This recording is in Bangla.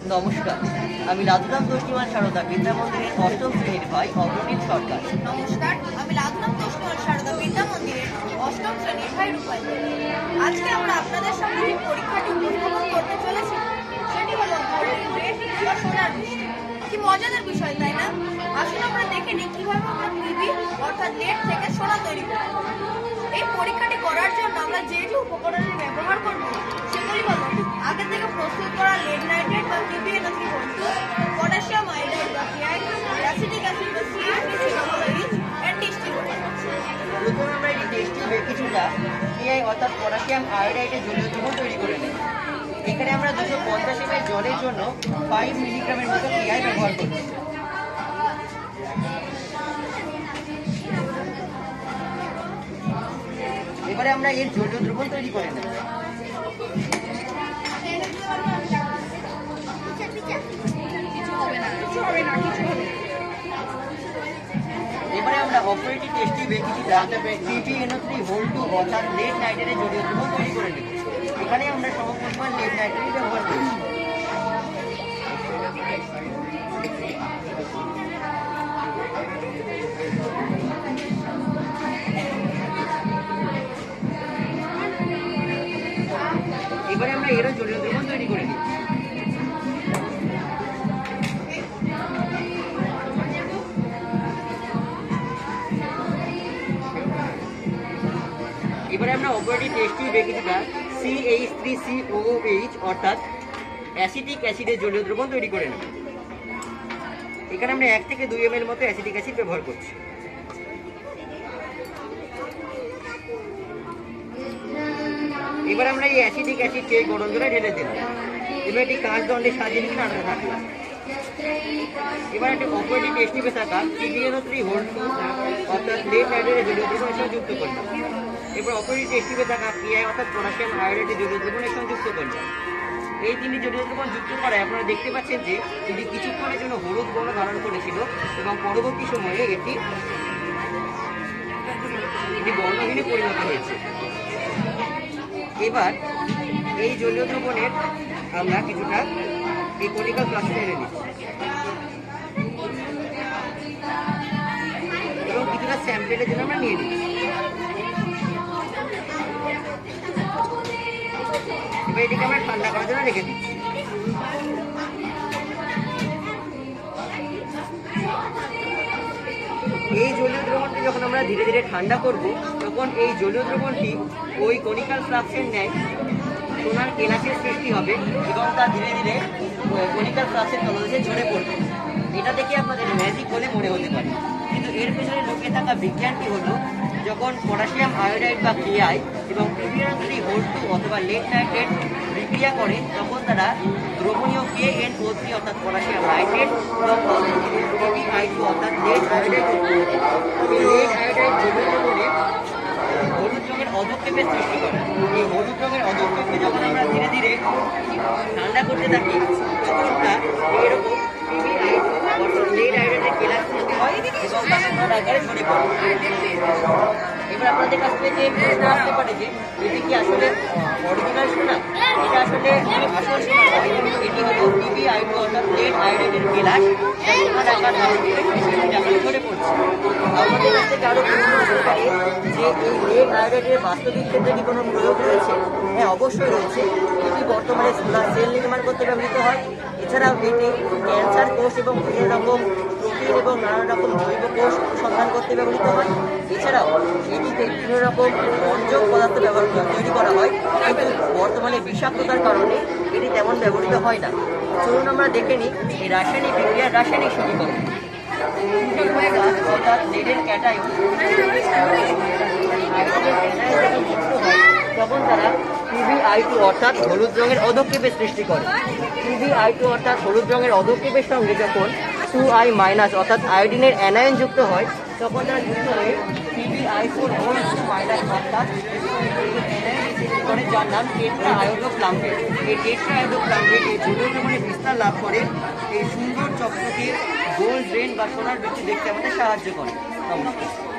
নমস্কার, আমি রাধুরাম তোষ্টিমান সারদা বিদ্যা মন্দিরের অষ্টম শ্রেণীর ভাই অগ্রনীল সরকার। নমস্কার, আমি রাধুরাম তোষ্টিমান সারদা বিদ্যা মন্দিরের অষ্টম শ্রেণীর ভাই রূপাই। আজকে আমরা আপনাদের সামনে যে পরীক্ষাটি উপস্থাপন করতে চলেছি সেটি হলো ঘড়ির রেট বা সোনার বৃষ্টি। কি মজাদার বিষয়, তাই না? আসলে আমরা দেখে নিই কিভাবে আমরা পিবি অর্থাৎ লেড থেকে সোনা তৈরি করি। এই পরীক্ষাটি করার জন্য আমরা যে যে উপকরণের ব্যবহার করব সেগুলি হলো আগে থেকে প্রস্তুত করা লেড নাইট্রেট বা PbNO3 বস্তু, পটাশিয়াম আয়োডাইড বা KI, অ্যাসিটিক অ্যাসিড বা CaCO3 এন্ড ডিস্টিল। প্রথমে আমরা এই টেস্ট টিউবে কিছুটা KI অর্থাৎ পটাশিয়াম আয়োডাইডের জলীয় দ্রবণ তৈরি করে নেব। এখানে আমরা 250 ml জলের জন্য 5 মিলিগ্রামের মতো KI ব্যবহার করছি। এবারে আমরা এর জলীয় দ্রবণ তৈরি করে নেব। এবারে আমরা অপারেটিভ টেস্ট টিউবে কিছুটা PbNO3 অর্থাৎ লেড নাইট্রেটের জলীয় দ্রবণ তৈরি করে নেব। এখানে আমরা সমপরিমাণ লেড নাইট্রেট ব্যবহার করছি। এবারে আমরা এরও জলীয় দ্রবণ তৈরি করে নিই। এবারে আমরা অপারেটিভ টেস্ট টিউবে কিছুটা CH3COOH অর্থাৎ অ্যাসিটিক অ্যাসিডের জলীয় দ্রবণ তৈরি করে নেব। এখানে আমরা 1 থেকে 2 ml মতো অ্যাসিটিক অ্যাসিড ব্যবহার করছি। এবার আমরা এই অ্যাসিটিক অ্যাসিডকে গরম জলে ঢেলে দিলাম। এবার একটি কাঁচ দণ্ডে সাজিয়ে নিয়ে নাড়তে থাকলাম। এবার একটি অপারেটিভ টেস্ট টিউবে থাকা PbNO3 অর্থাৎ লেড নাইট্রেটের জলীয় দ্রবণের সঙ্গে যুক্ত করলাম। এবার অপারেটিভ টেস্ট টিউবে থাকা KI অর্থাৎ পটাশিয়াম আয়োডাইডের জলীয় দ্রবণের সঙ্গে যুক্ত করলাম। এই তিনটি জলীয় দ্রবণ যুক্ত করায় আপনারা দেখতে পাচ্ছেন যে এটি কিছুক্ষণের জন্য হলুদ বর্ণ ধারণ করেছিল এবং পরবর্তী সময়ে এটি বর্ণহীনে পরিণত হয়েছে। এবার এই জলীয় দ্রবণের আমরা কিছুটা এই কনিক্যাল ফ্লাস্কে ঢেলে নিচ্ছি এবং কিছুটা স্যাম্পেলের জন্য আমরা নিয়ে নিচ্ছি। এবার এটিকে আমরা ঠান্ডা করার জন্য রেখে দিচ্ছি। এই জলীয় দ্রবণটি যখন আমরা ধীরে ধীরে ঠান্ডা করব তখন এই জলীয় দ্রবণটি ওই কনিক্যাল ফ্লাস্কের ন্যায় সোনার কেলাসের সৃষ্টি হবে এবং তা ধীরে ধীরে কনিক্যাল ফ্লাস্কের তলদেশে ঝরে পড়বে। এটা দেখে আপনাদের ম্যাজিক বলে মনে হতে পারে, কিন্তু এর পেছনে লুকিয়ে থাকা বিজ্ঞানটি হলো যখন পটাশিয়াম আয়োডাইড বা KI এবং PbNO3 অথবা লেড নাইট্রেট বিক্রিয়া করে তখন তারা দ্রবণীয় KNO3 অর্থাৎ পটাশিয়াম নাইট্রেট এবং PbI2 অর্থাৎ লেড আয়োডাইড এই লেড আয়োডাইড জলীয় দ্রবণে হলুদ রঙের অধক্ষেপের সৃষ্টি করে। এই হলুদ রঙের অধক্ষেপকে যখন আমরা ধীরে ধীরে ঠান্ডা করতে থাকি তখন তা এরকম PbI2 অর্থাৎ লেড আয়োডাইডের কেলাস সৃষ্টি হয় এবং তা সোনার আকারে ঝরে পড়ে। এবার আপনাদের কাছ থেকে প্রশ্ন আসতে পারে যে এটি কি আসলে অরিজিনাল সোনা? এটা আসলে আসল সোনা নয়, এটি হলো PbI2 অর্থাৎ লেড আয়োডাইডের কেলাস যা সোনার আকার ধারণ করে পৃথিবীর আকারে ঝরে পড়ছে। আমাদের কাছ থেকে আরো প্রশ্ন আসতে পারে যে এই লেড আয়োডাইডের বাস্তবিক ক্ষেত্রে কি কোনো প্রয়োগ রয়েছে? হ্যাঁ, অবশ্যই রয়েছে। এটি বর্তমানে সোলার সেল নির্মাণ করতে ব্যবহৃত হয়। এছাড়াও এটি ক্যান্সার কোষ এবং বিভিন্ন রকম প্রোটিন এবং নানা রকম জৈব কোষ সন্ধান করতে ব্যবহৃত হয়। এছাড়াও এটিতে বিভিন্ন রকম বর্জ্য পদার্থ তৈরি করা হয়, কিন্তু বর্তমানে বিষাক্ততার কারণে এটি তেমন ব্যবহৃত হয় না। চলুন আমরা দেখে নিই এই রাসায়নিক বিক্রিয়ার রাসায়নিক সমীকরণ। অর্থাৎ লেডের ক্যাটায়ন তখন তারা PbI2 অর্থাৎ হলুদ রঙের অধক্ষেপের সৃষ্টি করে। PbI2 অর্থাৎ হলুদ রঙের অধক্ষেপের সঙ্গে যখন 2I- অর্থাৎ আয়োডিনের অ্যানায়ন যুক্ত হয় তখন তারা যুক্ত হয়ে PbI4 অর্থাৎ সৃষ্টি করে, যার নাম টেট্রা আয়োডোপ্লাম্বেট। এই টেট্রা আয়োডোপ্লাম্বেট এই জলীয় দ্রবণে বিস্তার লাভ করে এই সুন্দর চকচকে গোল্ড রেন বা সোনার বৃষ্টি দেখতে আমাদের সাহায্য করে। নমস্কার।